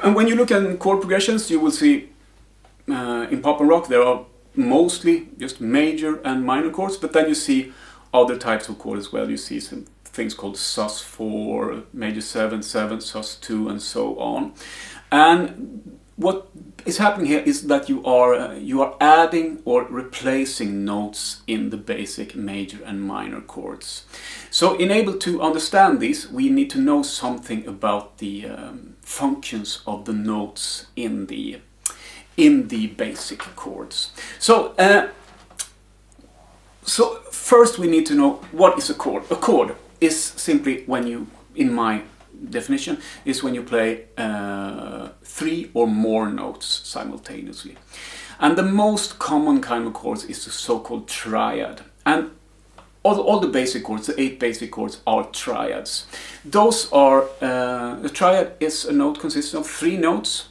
And when you look at chord progressions, you will see in pop and rock there are mostly just major and minor chords, but then you see other types of chords as well. You see some things called sus4, major 7, sus2, and so on. And what is happening here is that you are adding or replacing notes in the basic major and minor chords. So in able to understand these, we need to know something about the functions of the notes in the basic chords. So first we need to know what is a chord. A chord is simply when you, in my definition, is when you play 3 or more notes simultaneously. And the most common kind of chords is the so-called triad. And all the basic chords, the 8 basic chords, are triads. Those are, a triad is a note consisting of 3 notes,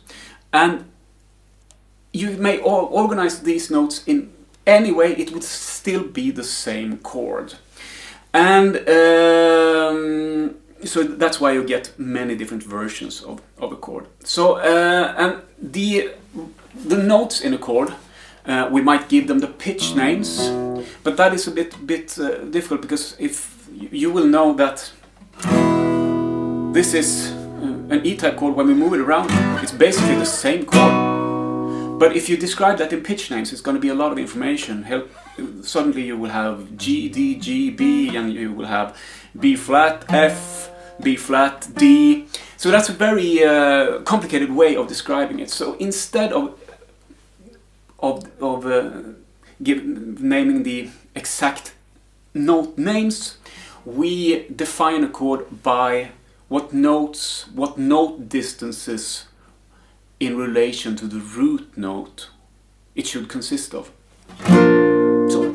and you may organize these notes in any way, it would still be the same chord. And so that's why you get many different versions of a chord. So and the notes in a chord, we might give them the pitch names, but that is a bit difficult, because if you will know that this is an E-type chord, when we move it around, it's basically the same chord. But if you describe that in pitch names, it's going to be a lot of information. Suddenly you will have G, D, G, B, and you will have B flat, F, B flat, D. So that's a very complicated way of describing it. So instead of naming the exact note names, we define a chord by what note distances in relation to the root note it should consist of. So,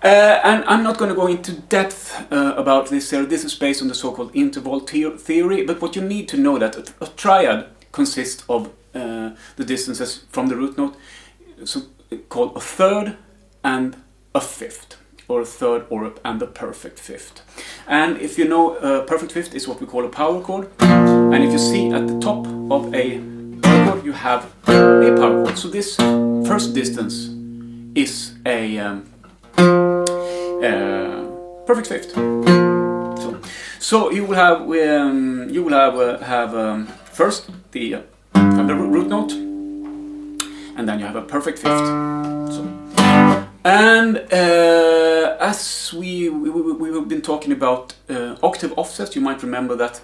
and I'm not going to go into depth about this here. This is based on the so-called interval theory, but what you need to know that a triad consists of the distances from the root note, so called a third and a fifth, or a third and a perfect fifth. And if you know, perfect fifth is what we call a power chord, and if you see at the top of a chord, you have a power chord. So this first distance is a perfect fifth. So you will have first the root note, and then you have a perfect fifth. So, and as we've been talking about octave offsets, you might remember that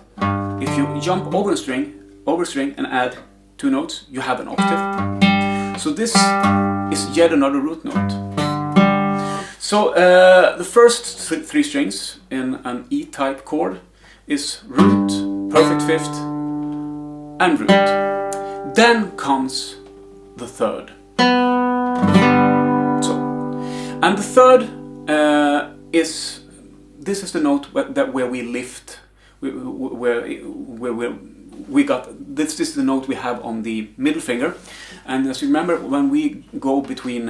if you jump over a string and add 2 notes, you have an octave. So this is yet another root note. So the first 3 strings in an E-type chord is root, perfect fifth, and root. Then comes the third. So, and the third is the note where we lift, where we got, this is the note we have on the middle finger, and as you remember, when we go between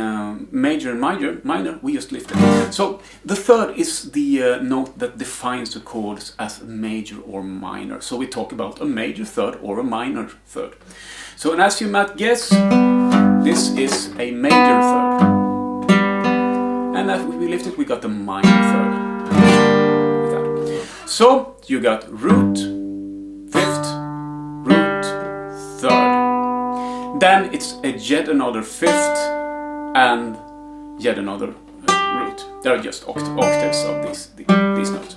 major and minor, we just lift it. So the third is the note that defines the chords as major or minor. So we talk about a major third or a minor third. So, and as you might guess, this is a major third, and as we lift it, we got the minor third. Like that. So you got root, fifth, root, third. Then it's yet another fifth and yet another root. There are just octaves of these notes.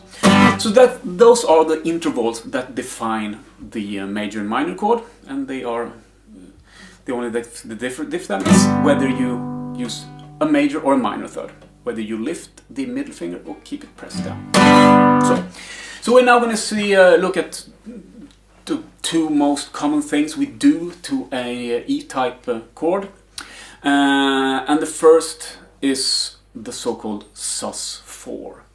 So those are the intervals that define the major and minor chord, and they are the only difference is whether you use a major or a minor third, whether you lift the middle finger or keep it pressed down. So we're now going to look at the 2 most common things we do to a E-type chord, and the first is the so-called sus4.